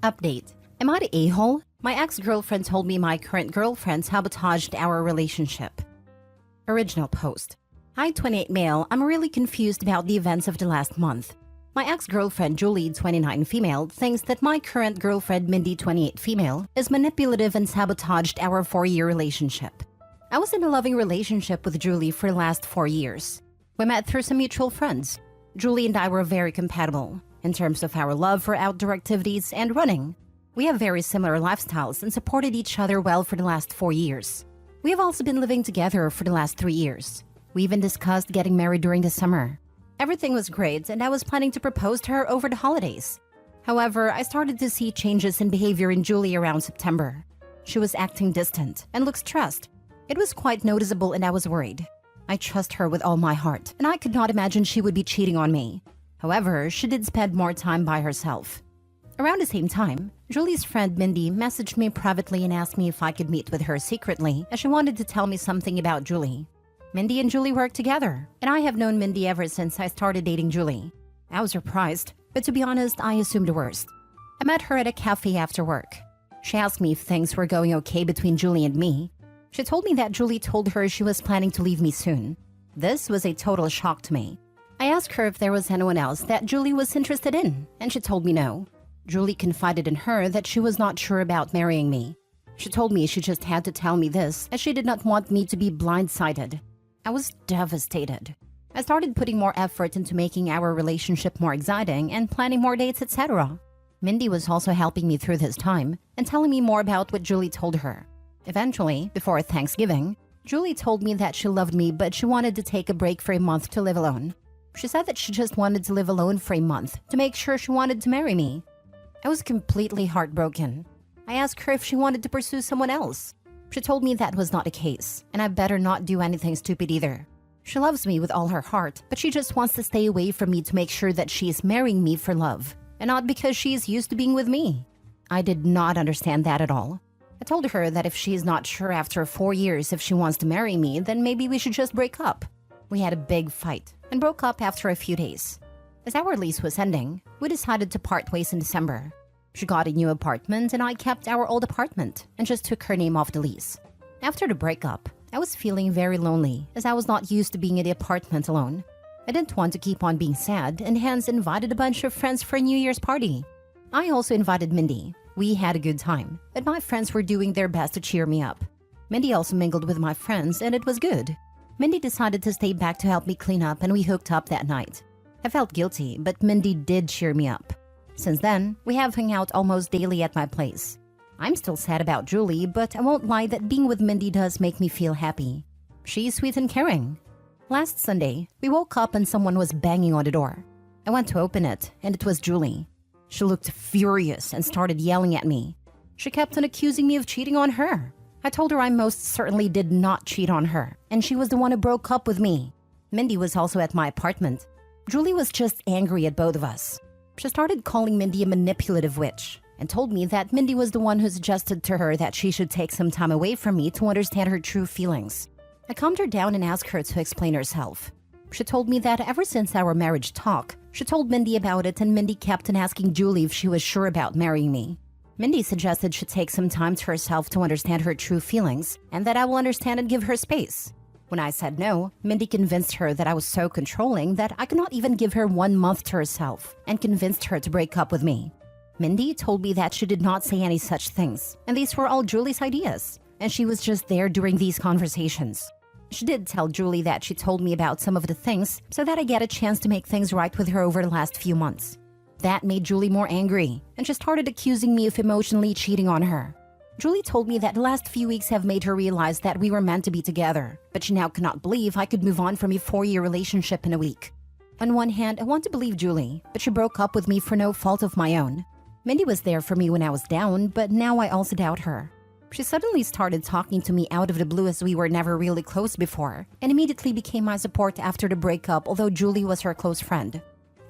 Update. Am I the a-hole? My ex-girlfriend told me my current girlfriend sabotaged our relationship. Original post. Hi 28 male, I'm really confused about the events of the last month. My ex-girlfriend Julie, 29 female, thinks that my current girlfriend Mindy, 28 female, is manipulative and sabotaged our 4-year relationship. I was in a loving relationship with Julie for the last 4 years. We met through some mutual friends. Julie and I were very compatible in terms of our love for outdoor activities and running. We have very similar lifestyles and supported each other well for the last 4 years. We have also been living together for the last 3 years. We even discussed getting married during the summer. Everything was great and I was planning to propose to her over the holidays. However, I started to see changes in behavior in Julie around September. She was acting distant and looked stressed. It was quite noticeable and I was worried. I trust her with all my heart and I could not imagine she would be cheating on me. However, she did spend more time by herself. Around the same time, Julie's friend Mindy messaged me privately and asked me if I could meet with her secretly as she wanted to tell me something about Julie. Mindy and Julie work together, and I have known Mindy ever since I started dating Julie. I was surprised, but to be honest, I assumed the worst. I met her at a cafe after work. She asked me if things were going okay between Julie and me. She told me that Julie told her she was planning to leave me soon. This was a total shock to me. I asked her if there was anyone else that Julie was interested in, and she told me no. Julie confided in her that she was not sure about marrying me. She told me she just had to tell me this as she did not want me to be blindsided. I was devastated. I started putting more effort into making our relationship more exciting and planning more dates, etc. Mindy was also helping me through this time and telling me more about what Julie told her. Eventually, before Thanksgiving, Julie told me that she loved me but she wanted to take a break for a month to live alone. She said that she just wanted to live alone for a month to make sure she wanted to marry me. I was completely heartbroken. I asked her if she wanted to pursue someone else. She told me that was not the case, and I better not do anything stupid either. She loves me with all her heart, but she just wants to stay away from me to make sure that she is marrying me for love, and not because she is used to being with me. I did not understand that at all. I told her that if she is not sure after 4 years if she wants to marry me, then maybe we should just break up. We had a big fight and broke up after a few days. As our lease was ending, we decided to part ways in December. She got a new apartment and I kept our old apartment and just took her name off the lease. After the breakup, I was feeling very lonely as I was not used to being in the apartment alone. I didn't want to keep on being sad and hence invited a bunch of friends for a New Year's party. I also invited Mindy. We had a good time, but my friends were doing their best to cheer me up. Mindy also mingled with my friends and it was good. Mindy decided to stay back to help me clean up and we hooked up that night. I felt guilty, but Mindy did cheer me up. Since then, we have hung out almost daily at my place. I'm still sad about Julie, but I won't lie that being with Mindy does make me feel happy. She's sweet and caring. Last Sunday, we woke up and someone was banging on the door. I went to open it, and it was Julie. She looked furious and started yelling at me. She kept on accusing me of cheating on her. I told her I most certainly did not cheat on her, and she was the one who broke up with me. Mindy was also at my apartment. Julie was just angry at both of us. She started calling Mindy a manipulative witch and told me that Mindy was the one who suggested to her that she should take some time away from me to understand her true feelings. I calmed her down and asked her to explain herself. She told me that ever since our marriage talk, she told Mindy about it and Mindy kept on asking Julie if she was sure about marrying me. Mindy suggested she take some time to herself to understand her true feelings and that I will understand and give her space. When I said no, Mindy convinced her that I was so controlling that I could not even give her 1 month to herself and convinced her to break up with me. Mindy told me that she did not say any such things and these were all Julie's ideas and she was just there during these conversations. She did tell Julie that she told me about some of the things so that I get a chance to make things right with her over the last few months. That made Julie more angry and she started accusing me of emotionally cheating on her. Julie told me that the last few weeks have made her realize that we were meant to be together, but she now cannot believe I could move on from a 4-year relationship in a week. On one hand, I want to believe Julie, but she broke up with me for no fault of my own. Mindy was there for me when I was down, but now I also doubt her. She suddenly started talking to me out of the blue as we were never really close before, and immediately became my support after the breakup, although Julie was her close friend.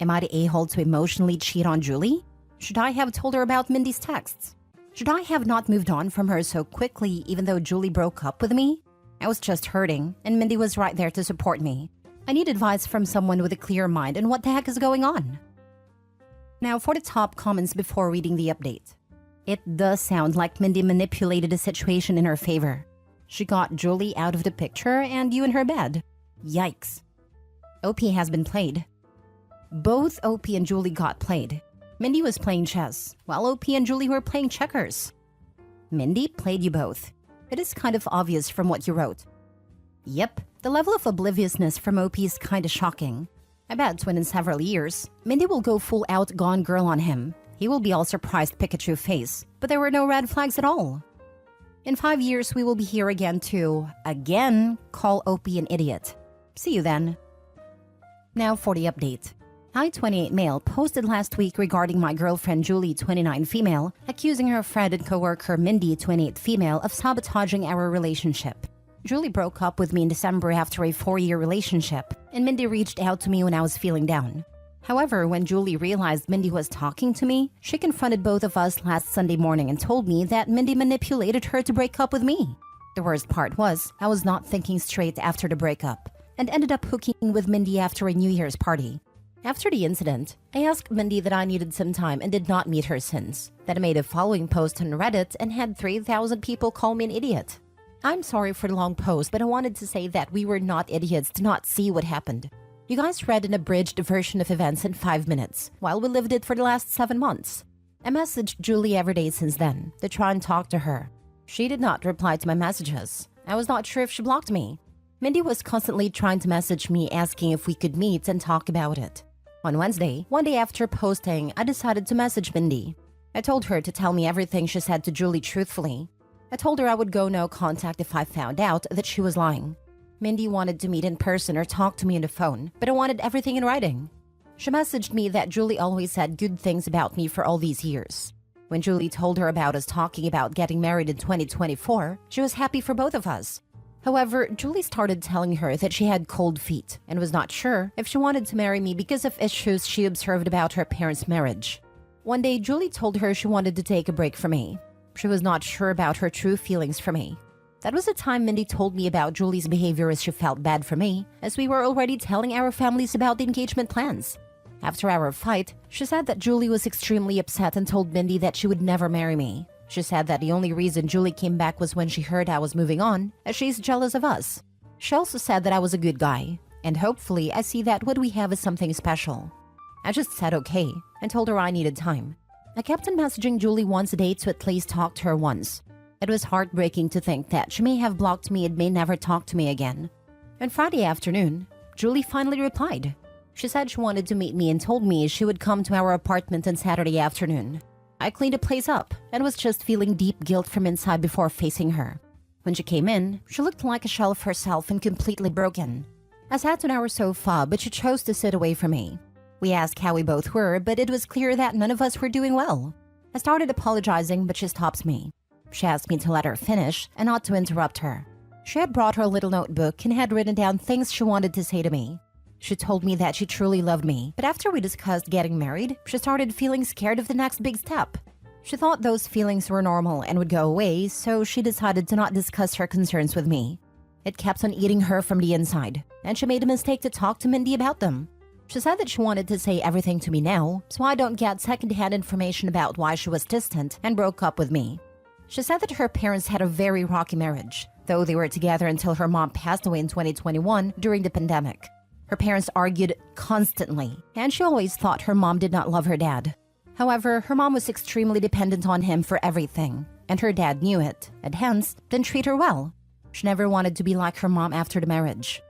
Am I the a-hole to emotionally cheat on Julie? Should I have told her about Mindy's texts? Should I have not moved on from her so quickly even though Julie broke up with me? I was just hurting, and Mindy was right there to support me. I need advice from someone with a clear mind on what the heck is going on. Now for the top comments before reading the update. It does sound like Mindy manipulated the situation in her favor. She got Julie out of the picture and you in her bed. Yikes. OP has been played. Both OP and Julie got played. Mindy was playing chess, while OP and Julie were playing checkers. Mindy played you both. It is kind of obvious from what you wrote. Yep, the level of obliviousness from OP is kinda shocking. I bet when in several years, Mindy will go full out Gone Girl on him. He will be all surprised Pikachu face, but there were no red flags at all. In 5 years, we will be here again to, again, call OP an idiot. See you then. Now for the update. I-28 male posted last week regarding my girlfriend Julie, 29 female, accusing her friend and coworker Mindy, 28 female, of sabotaging our relationship. Julie broke up with me in December after a 4-year relationship, and Mindy reached out to me when I was feeling down. However, when Julie realized Mindy was talking to me, she confronted both of us last Sunday morning and told me that Mindy manipulated her to break up with me. The worst part was, I was not thinking straight after the breakup, and ended up hooking with Mindy after a New Year's party. After the incident, I asked Mindy that I needed some time and did not meet her since. Then I made a following post on Reddit and had 3,000 people call me an idiot. I'm sorry for the long post, but I wanted to say that we were not idiots to not see what happened. You guys read an abridged version of events in 5 minutes, while we lived it for the last 7 months. I messaged Julie every day since then to try and talk to her. She did not reply to my messages. I was not sure if she blocked me. Mindy was constantly trying to message me asking if we could meet and talk about it. On Wednesday, one day after posting, I decided to message Mindy. I told her to tell me everything she said to Julie truthfully. I told her I would go no contact if I found out that she was lying. Mindy wanted to meet in person or talk to me on the phone, but I wanted everything in writing. She messaged me that Julie always said good things about me for all these years. When Julie told her about us talking about getting married in 2024, she was happy for both of us. However, Julie started telling her that she had cold feet and was not sure if she wanted to marry me because of issues she observed about her parents' marriage. One day, Julie told her she wanted to take a break from me. She was not sure about her true feelings for me. That was the time Mindy told me about Julie's behavior as she felt bad for me, as we were already telling our families about the engagement plans. After our fight, she said that Julie was extremely upset and told Mindy that she would never marry me. She said that the only reason Julie came back was when she heard I was moving on, as she's jealous of us. She also said that I was a good guy, and hopefully I see that what we have is something special. I just said okay, and told her I needed time. I kept on messaging Julie once a day to at least talk to her once. It was heartbreaking to think that she may have blocked me and may never talk to me again. On Friday afternoon, Julie finally replied. She said she wanted to meet me and told me she would come to our apartment on Saturday afternoon. I cleaned the place up and was just feeling deep guilt from inside before facing her. When she came in, she looked like a shell of herself and completely broken. I sat on our sofa, but she chose to sit away from me. We asked how we both were, but it was clear that none of us were doing well. I started apologizing, but she stops me. She asked me to let her finish and not to interrupt her. She had brought her little notebook and had written down things she wanted to say to me. She told me that she truly loved me, but after we discussed getting married, she started feeling scared of the next big step. She thought those feelings were normal and would go away, so she decided to not discuss her concerns with me. It kept on eating her from the inside, and she made a mistake to talk to Mindy about them. She said that she wanted to say everything to me now, so I don't get secondhand information about why she was distant and broke up with me. She said that her parents had a very rocky marriage, though they were together until her mom passed away in 2021 during the pandemic. Her parents argued constantly, and she always thought her mom did not love her dad. However, her mom was extremely dependent on him for everything, and her dad knew it, and hence didn't treat her well. She never wanted to be like her mom after the marriage.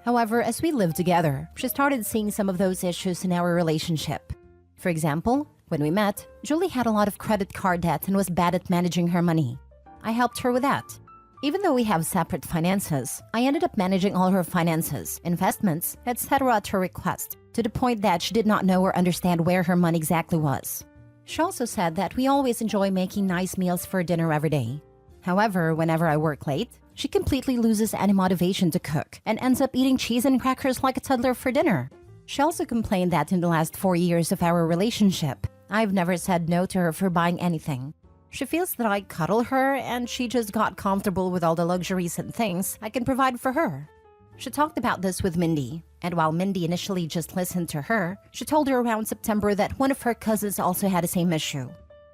However, as we lived together, she started seeing some of those issues in our relationship. For example, when we met, Julie had a lot of credit card debt and was bad at managing her money. I helped her with that. Even though we have separate finances, I ended up managing all her finances, investments, etc. at her request, to the point that she did not know or understand where her money exactly was. She also said that we always enjoy making nice meals for dinner every day. However, whenever I work late, she completely loses any motivation to cook and ends up eating cheese and crackers like a toddler for dinner. She also complained that in the last 4 years of our relationship, I've never said no to her for buying anything. She feels that I cuddle her and she just got comfortable with all the luxuries and things I can provide for her. She talked about this with Mindy, and while Mindy initially just listened to her, she told her around September that one of her cousins also had the same issue.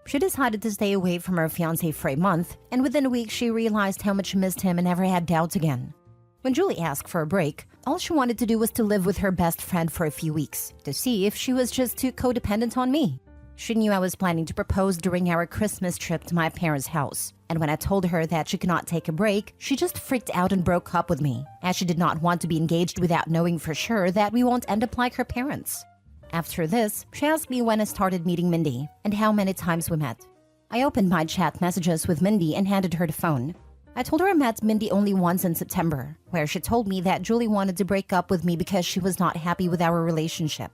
She decided to stay away from her fiancé for a month, and within a week she realized how much she missed him and never had doubts again. When Julie asked for a break, all she wanted to do was to live with her best friend for a few weeks, to see if she was just too codependent on me. She knew I was planning to propose during our Christmas trip to my parents' house, and when I told her that she could not take a break, she just freaked out and broke up with me, as she did not want to be engaged without knowing for sure that we won't end up like her parents. After this, she asked me when I started meeting Mindy and how many times we met. I opened my chat messages with Mindy and handed her the phone. I told her I met Mindy only once in September, where she told me that Julie wanted to break up with me because she was not happy with our relationship.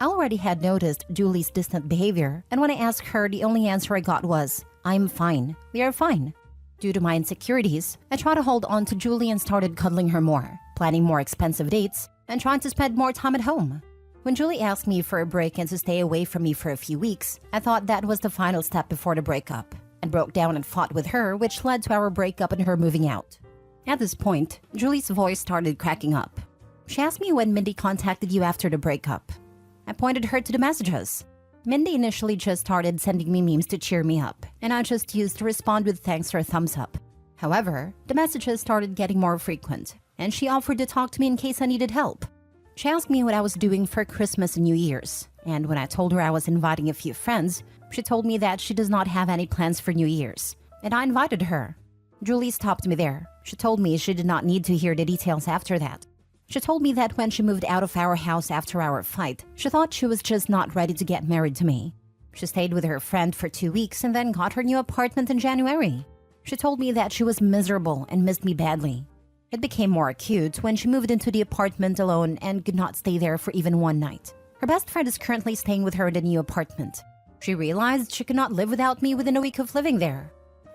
I already had noticed Julie's distant behavior, and when I asked her, the only answer I got was, "I'm fine. We are fine." Due to my insecurities, I tried to hold on to Julie and started cuddling her more, planning more expensive dates, and trying to spend more time at home. When Julie asked me for a break and to stay away from me for a few weeks, I thought that was the final step before the breakup, and broke down and fought with her, which led to our breakup and her moving out. At this point, Julie's voice started cracking up. She asked me when Mindy contacted you after the breakup. I pointed her to the messages. Mindy initially just started sending me memes to cheer me up, and I just used to respond with thanks or a thumbs up. However, the messages started getting more frequent, and she offered to talk to me in case I needed help. She asked me what I was doing for Christmas and New Year's, and when I told her I was inviting a few friends, she told me that she does not have any plans for New Year's, and I invited her. Julie stopped me there. She told me she did not need to hear the details after that. She told me that when she moved out of our house after our fight, she thought she was just not ready to get married to me. She stayed with her friend for 2 weeks and then got her new apartment in January. She told me that she was miserable and missed me badly. It became more acute when she moved into the apartment alone and could not stay there for even one night. Her best friend is currently staying with her in the new apartment. She realized she could not live without me within a week of living there.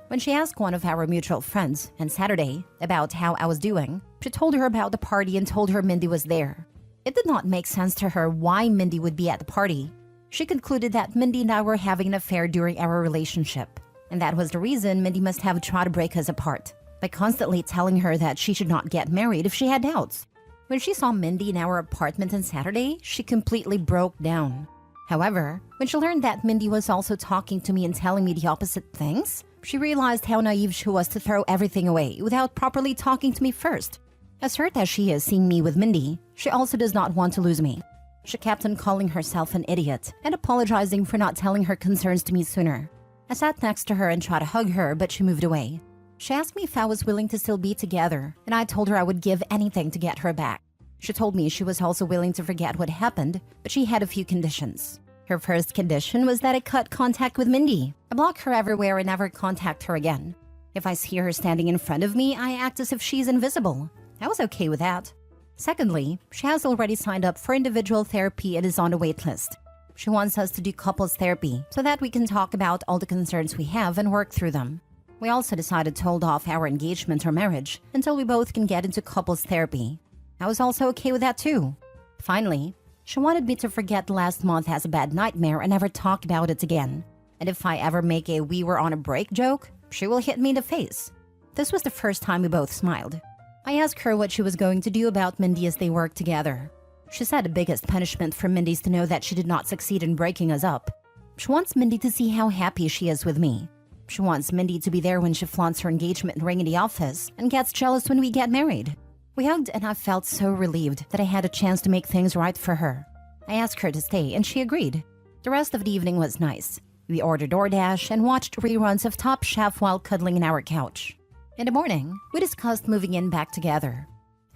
When she asked one of our mutual friends on Saturday about how I was doing, she told her about the party and told her Mindy was there. It did not make sense to her why Mindy would be at the party. She concluded that Mindy and I were having an affair during our relationship, and that was the reason Mindy must have tried to break us apart, by constantly telling her that she should not get married if she had doubts. When she saw Mindy in our apartment on Saturday, she completely broke down. However, when she learned that Mindy was also talking to me and telling me the opposite things, she realized how naive she was to throw everything away without properly talking to me first. As hurt as she is seeing me with Mindy, she also does not want to lose me. She kept on calling herself an idiot and apologizing for not telling her concerns to me sooner. I sat next to her and tried to hug her, but she moved away. She asked me if I was willing to still be together, and I told her I would give anything to get her back. She told me she was also willing to forget what happened, but she had a few conditions. Her first condition was that I cut contact with Mindy. I block her everywhere and never contact her again. If I see her standing in front of me, I act as if she's invisible. I was okay with that. Secondly, she has already signed up for individual therapy and is on the wait list. She wants us to do couples therapy so that we can talk about all the concerns we have and work through them. We also decided to hold off our engagement or marriage until we both can get into couples therapy. I was also okay with that too. Finally, she wanted me to forget last month as a bad nightmare and never talk about it again. And if I ever make a "we were on a break" joke, she will hit me in the face. This was the first time we both smiled. I asked her what she was going to do about Mindy as they worked together. She said the biggest punishment for Mindy is to know that she did not succeed in breaking us up. She wants Mindy to see how happy she is with me. She wants Mindy to be there when she flaunts her engagement ring in the office and gets jealous when we get married. We hugged and I felt so relieved that I had a chance to make things right for her. I asked her to stay and she agreed. The rest of the evening was nice. We ordered DoorDash and watched reruns of Top Chef while cuddling in our couch. In the morning, we discussed moving in back together.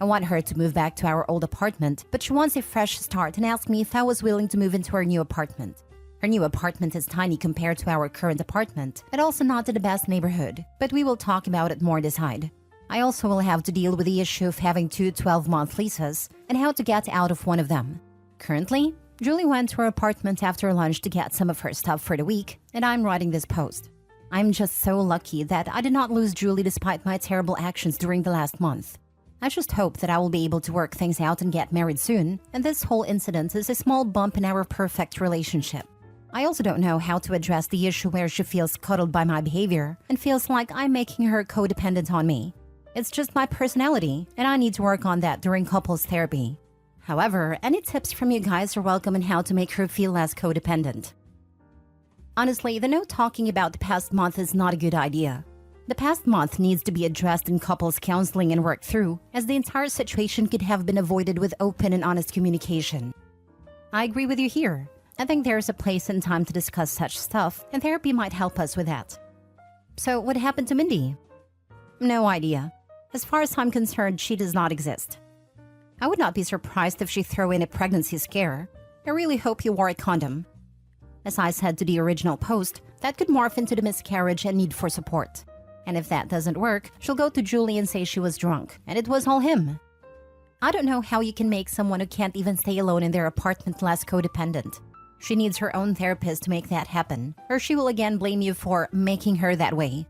I want her to move back to our old apartment, but she wants a fresh start and asked me if I was willing to move into her new apartment. Her new apartment is tiny compared to our current apartment and also not in the best neighborhood, but we will talk about it more decide. I also will have to deal with the issue of having two 12-month leases and how to get out of one of them. Currently, Julie went to her apartment after lunch to get some of her stuff for the week, and I'm writing this post. I'm just so lucky that I did not lose Julie despite my terrible actions during the last month. I just hope that I will be able to work things out and get married soon, and this whole incident is a small bump in our perfect relationship. I also don't know how to address the issue where she feels cuddled by my behavior and feels like I'm making her codependent on me. It's just my personality, and I need to work on that during couples therapy. However, any tips from you guys are welcome on how to make her feel less codependent. Honestly, the no talking about the past month is not a good idea. The past month needs to be addressed in couples counseling and worked through, as the entire situation could have been avoided with open and honest communication. I agree with you here. I think there's a place and time to discuss such stuff, and therapy might help us with that. So, what happened to Mindy? No idea. As far as I'm concerned, she does not exist. I would not be surprised if she threw in a pregnancy scare. I really hope you wore a condom. As I said to the original post, that could morph into the miscarriage and need for support. And if that doesn't work, she'll go to Julie and say she was drunk, and it was all him. I don't know how you can make someone who can't even stay alone in their apartment less codependent. She needs her own therapist to make that happen, or she will again blame you for making her that way.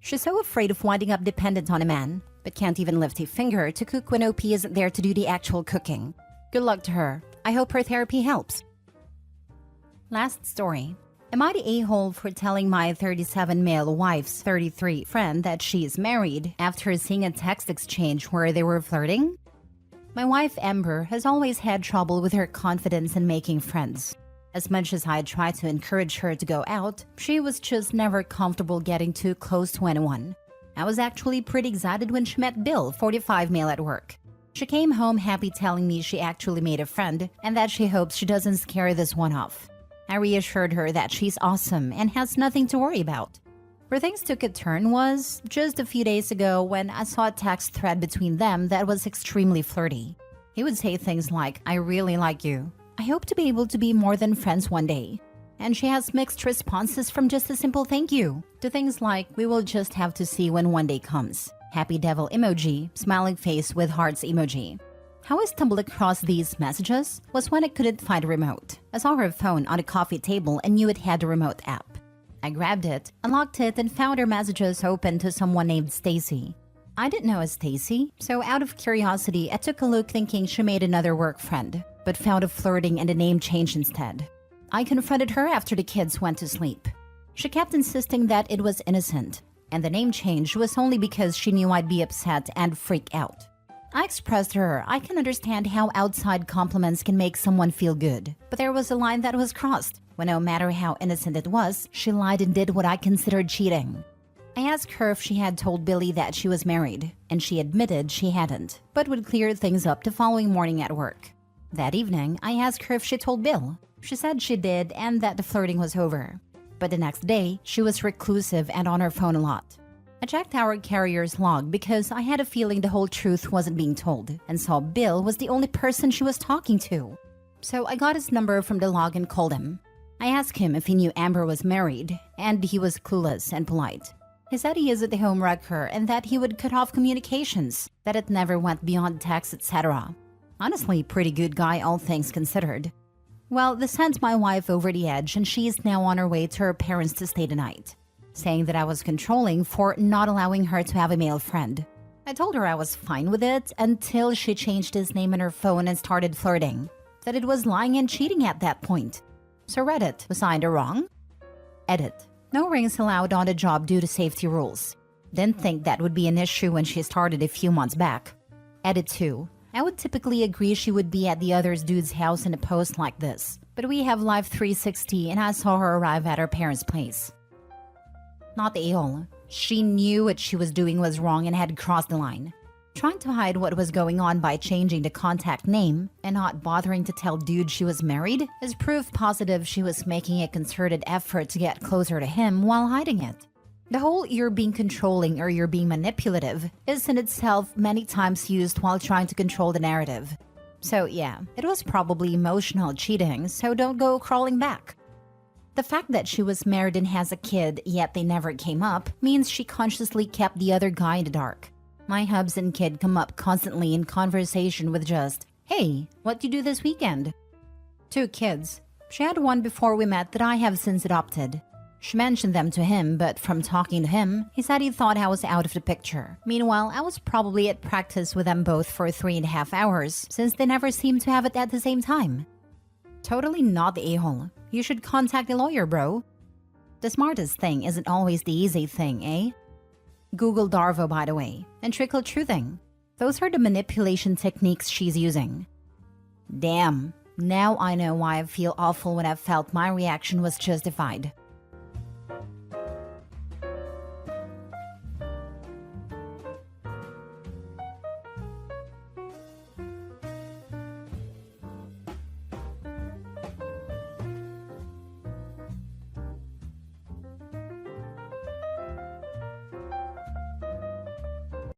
She's so afraid of winding up dependent on a man, but can't even lift a finger to cook when OP isn't there to do the actual cooking. Good luck to her. I hope her therapy helps. Last story. Am I the a-hole for telling my 37 male wife's 33 friend that she's married after seeing a text exchange where they were flirting? My wife Amber has always had trouble with her confidence in making friends. As much as I tried to encourage her to go out, she was just never comfortable getting too close to anyone. I was actually pretty excited when she met Bill, 45 male at work. She came home happy telling me she actually made a friend and that she hopes she doesn't scare this one off. I reassured her that she's awesome and has nothing to worry about. Where things took a turn was just a few days ago when I saw a text thread between them that was extremely flirty. He would say things like, "I really like you. I hope to be able to be more than friends one day." And she has mixed responses from just a simple thank you to things like, "We will just have to see when one day comes. Happy devil emoji, smiling face with hearts emoji." How I stumbled across these messages was when I couldn't find a remote. I saw her phone on a coffee table and knew it had a remote app. I grabbed it, unlocked it, and found her messages open to someone named Stacy. I didn't know a Stacy, so out of curiosity, I took a look thinking she made another work friend, but found a flirting and a name change instead. I confronted her after the kids went to sleep. She kept insisting that it was innocent, and the name change was only because she knew I'd be upset and freak out. I expressed to her I can understand how outside compliments can make someone feel good, but there was a line that was crossed, when no matter how innocent it was, she lied and did what I considered cheating. I asked her if she had told Billy that she was married, and she admitted she hadn't, but would clear things up the following morning at work. That evening, I asked her if she told Bill. She said she did and that the flirting was over. But the next day, she was reclusive and on her phone a lot. I checked our carrier's log because I had a feeling the whole truth wasn't being told, and saw Bill was the only person she was talking to. So I got his number from the log and called him. I asked him if he knew Amber was married, and he was clueless and polite. He said he is at the home wrecker and that he would cut off communications, that it never went beyond text, etc. Honestly, pretty good guy, all things considered. Well, this sent my wife over the edge, and she is now on her way to her parents to stay the night, saying that I was controlling for not allowing her to have a male friend. I told her I was fine with it until she changed his name in her phone and started flirting, that it was lying and cheating at that point. So Reddit, was I in the wrong? Edit. No rings allowed on the job due to safety rules. Didn't think that would be an issue when she started a few months back. Edit 2. I would typically agree she would be at the other dude's house in a post like this, but we have Live 360 and I saw her arrive at her parents' place. Not the a-hole. She knew what she was doing was wrong and had crossed the line. Trying to hide what was going on by changing the contact name and not bothering to tell dude she was married is proof positive she was making a concerted effort to get closer to him while hiding it. The whole "you're being controlling" or "you're being manipulative" is in itself many times used while trying to control the narrative. So yeah, it was probably emotional cheating, so don't go crawling back. The fact that she was married and has a kid, yet they never came up, means she consciously kept the other guy in the dark. My hubs and kid come up constantly in conversation with just, "Hey, what you do this weekend?" 2 kids. She had one before we met that I have since adopted. She mentioned them to him, but from talking to him, he said he thought I was out of the picture. Meanwhile, I was probably at practice with them both for 3.5 hours, since they never seemed to have it at the same time. Totally not the a-hole. You should contact a lawyer, bro. The smartest thing isn't always the easy thing, eh? Google Darvo, by the way, and trickle truthing. Those are the manipulation techniques she's using. Damn, now I know why I feel awful when I felt my reaction was justified.